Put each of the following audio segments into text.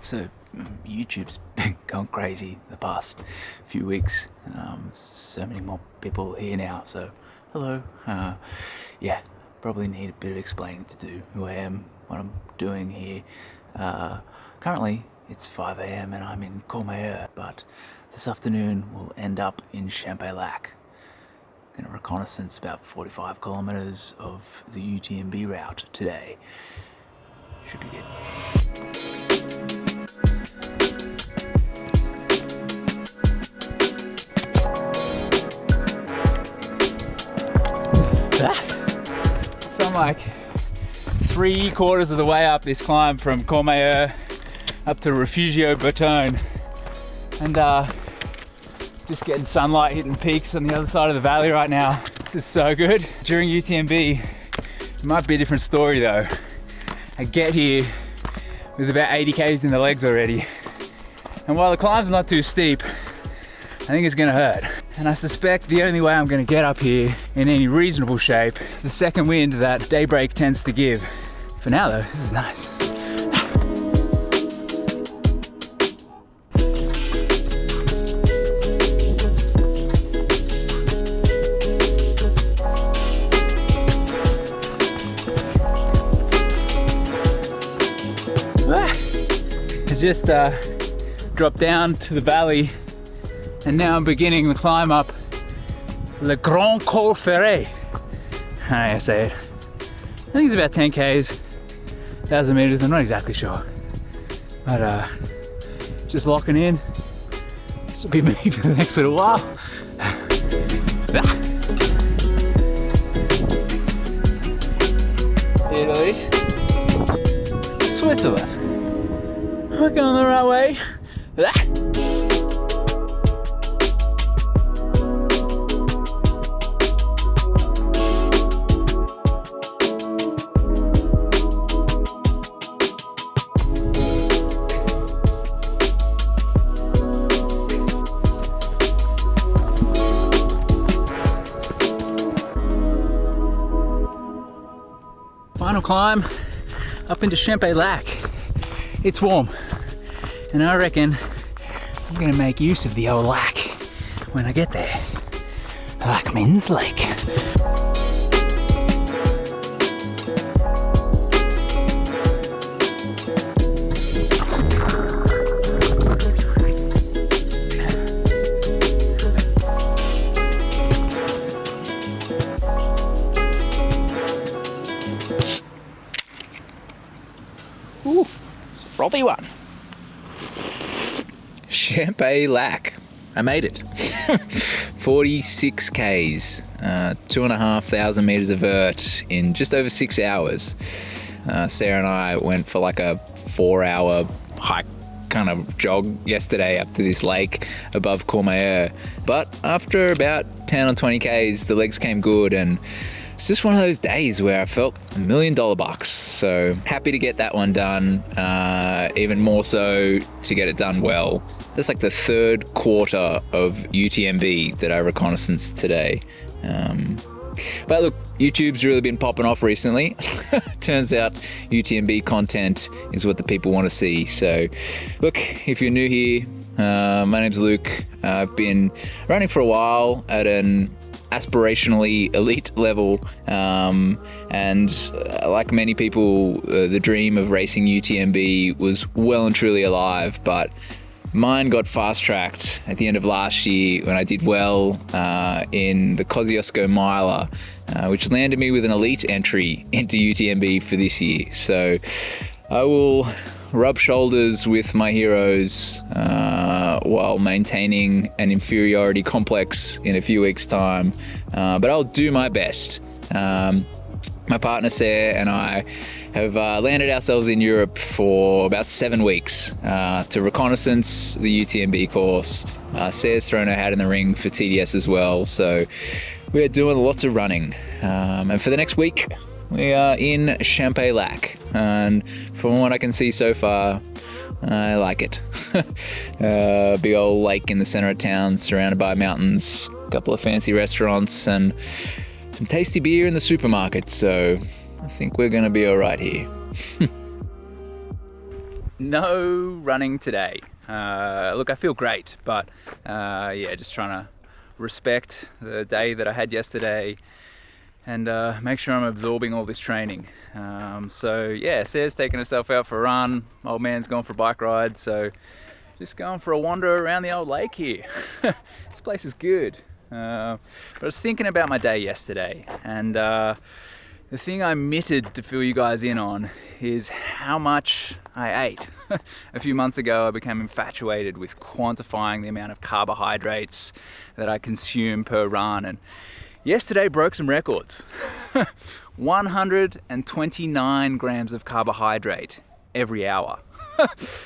So YouTube's been going crazy the past few weeks. So many more people here now, so hello. Yeah, probably need a bit of explaining to do who I am, what I'm doing here. Currently it's 5 a.m. and I'm in Courmayeur, but this afternoon we'll end up in Champex Lac. Gonna reconnaissance about 45 kilometers of the UTMB route today. Should be good. So I'm like 3/4 of the way up this climb from Courmayeur up to Refugio Breton, and just getting sunlight hitting peaks on the other side of the valley right now. This is so good. During UTMB, it might be a different story though. I get here with about 80 k's in the legs already, and while the climb's not too steep, I think it's gonna hurt. And I suspect the only way I'm gonna get up here in any reasonable shape, the second wind that daybreak tends to give. For now though, this is nice. I just dropped down to the valley, and now I'm beginning the climb up Le Grand Col Ferret. I say it. I think it's about 10 k's, 1,000 meters, I'm not exactly sure. But just locking in. This will be me for the next little while. Italy. Switzerland. We're going the right way. Final climb up into Champex Lac. It's warm, and I reckon I'm gonna make use of the old lac when I get there. Lac means lake. Ooh, frothy one. Champex Lac. I made it. 46 Ks, 2,500 meters of vert in just over 6 hours. Sarah and I went for like a 4-hour hike kind of jog yesterday up to this lake above Courmayeur. But after about 10 or 20 Ks, the legs came good, and it's just one of those days where I felt $1 million bucks. So happy to get that one done. Even more so to get it done well. That's like the third quarter of UTMB that I reconnaissance today. But look, YouTube's really been popping off recently. Turns out UTMB content is what the people want to see. So look, if you're new here, my name's Luke. I've been running for a while at an aspirationally elite level, and like many people, the dream of racing UTMB was well and truly alive, but mine got fast-tracked at the end of last year when I did well in the Kosciuszko Miler, which landed me with an elite entry into UTMB for this year. So I will rub shoulders with my heroes while maintaining an inferiority complex in a few weeks' time, but I'll do my best. My partner Sarah and I have landed ourselves in Europe for about 7 weeks to reconnaissance the UTMB course. Sarah's thrown her hat in the ring for TDS as well, so we're doing lots of running. And for the next week, we are in Champex Lac, and from what I can see so far, I like it. Big old lake in the center of town, surrounded by mountains, a couple of fancy restaurants, and some tasty beer in the supermarket, so I think we're gonna be all right here. No running today. Look, I feel great, but yeah, just trying to respect the day that I had yesterday and make sure I'm absorbing all this training. So yeah, Sarah's taking herself out for a run. Old man's gone for a bike ride, so just going for a wander around the old lake here. This place is good. But I was thinking about my day yesterday, and the thing I omitted to fill you guys in on is how much I ate. A few months ago, I became infatuated with quantifying the amount of carbohydrates that I consume per run, and yesterday broke some records. 129 grams of carbohydrate every hour.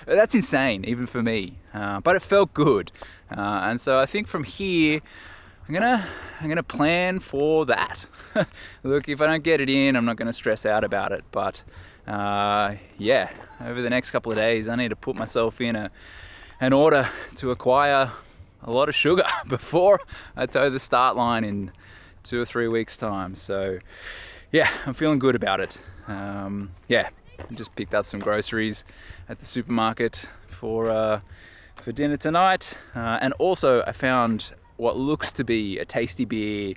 That's insane, even for me, but it felt good. And so I think from here, I'm gonna plan for that. Look, if I don't get it in, I'm not gonna stress out about it. But yeah, over the next couple of days, I need to put myself in an order to acquire a lot of sugar before I toe the start line in 2 or 3 weeks' time. So yeah, I'm feeling good about it. Yeah, I just picked up some groceries at the supermarket for dinner tonight, and also I found what looks to be a tasty beer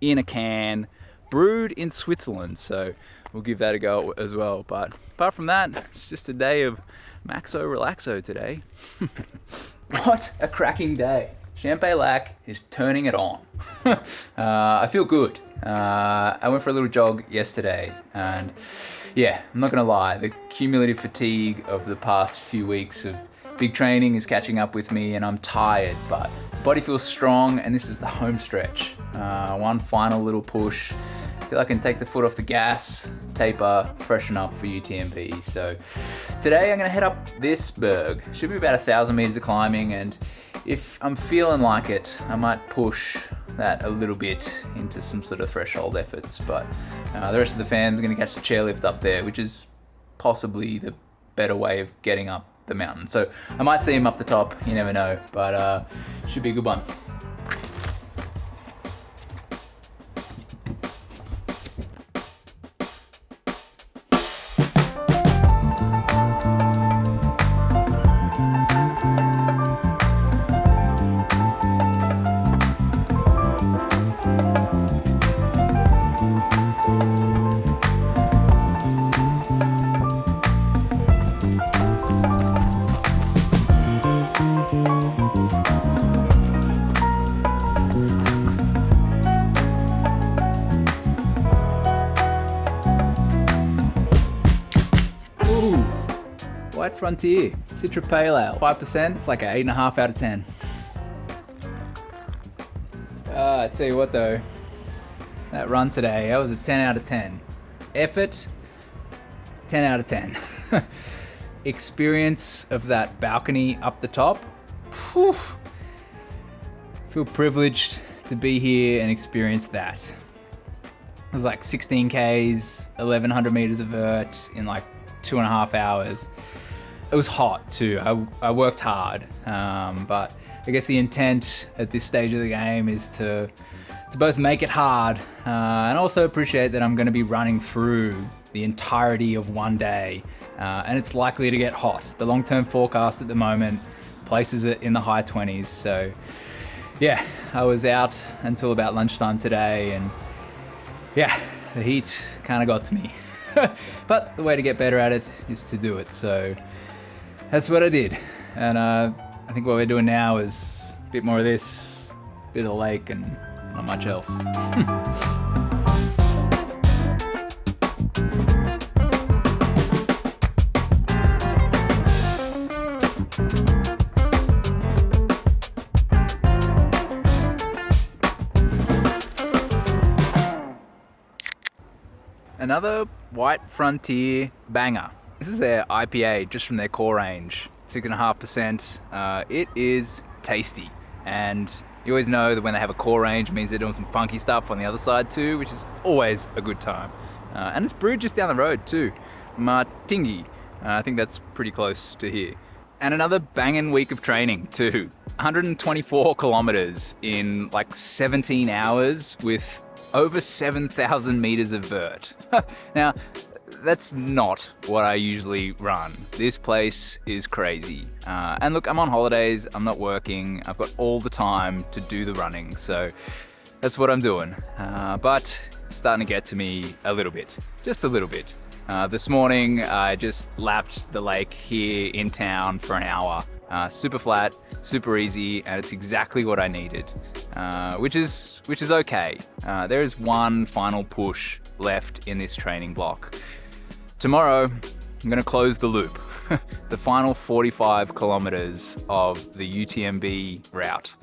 in a can, brewed in Switzerland, so we'll give that a go as well. But apart from that, it's just a day of Maxo Relaxo today. What a cracking day. Champex Lac is turning it on. I feel good. I went for a little jog yesterday, and yeah, I'm not gonna lie, the cumulative fatigue of the past few weeks of big training is catching up with me, and I'm tired, but body feels strong, and this is the home stretch. One final little push till I can take the foot off the gas, taper, freshen up for UTMB. So today I'm gonna head up this berg. Should be about 1,000 meters of climbing, and if I'm feeling like it, I might push that a little bit into some sort of threshold efforts. But the rest of the fam's gonna catch the chairlift up there, which is possibly the better way of getting up the mountain. So I might see him up the top, you never know, but should be a good one. White Frontier, Citra Pale Ale, 5%, it's like an 8.5 out of 10. I tell you what though, that run today, that was a 10 out of 10. Effort, 10 out of 10. Experience of that balcony up the top, whew. Feel privileged to be here and experience that. It was like 16 Ks, 1,100 meters of vert in like 2.5 hours. It was hot too. I worked hard, but I guess the intent at this stage of the game is to both make it hard and also appreciate that I'm going to be running through the entirety of one day, and it's likely to get hot. The long-term forecast at the moment places it in the high 20s. So yeah, I was out until about lunchtime today, and yeah, the heat kind of got to me. But the way to get better at it is to do it. So that's what I did. And I think what we're doing now is a bit more of this, a bit of the lake, and not much else. Another White Frontier banger. This is their IPA, just from their core range, 6.5%. It is tasty, and you always know that when they have a core range, it means they're doing some funky stuff on the other side too, which is always a good time. And it's brewed just down the road too, Martingi. I think that's pretty close to here. And another banging week of training too. 124 kilometers in like 17 hours with over 7,000 meters of vert. Now, that's not what I usually run. This place is crazy. And look, I'm on holidays, I'm not working, I've got all the time to do the running, so that's what I'm doing. But it's starting to get to me a little bit, just a little bit. This morning, I just lapped the lake here in town for an hour. Super flat, super easy, and it's exactly what I needed, which is okay. There is one final push left in this training block. Tomorrow, I'm gonna close the loop, the final 45 kilometers of the UTMB route.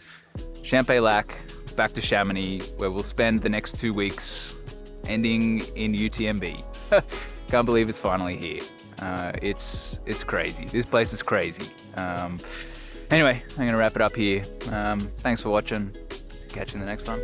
Champex Lac, back to Chamonix, where we'll spend the next 2 weeks ending in UTMB. Can't believe it's finally here. It's crazy. This place is crazy. Anyway, I'm gonna wrap it up here. Thanks for watching. Catch you in the next one.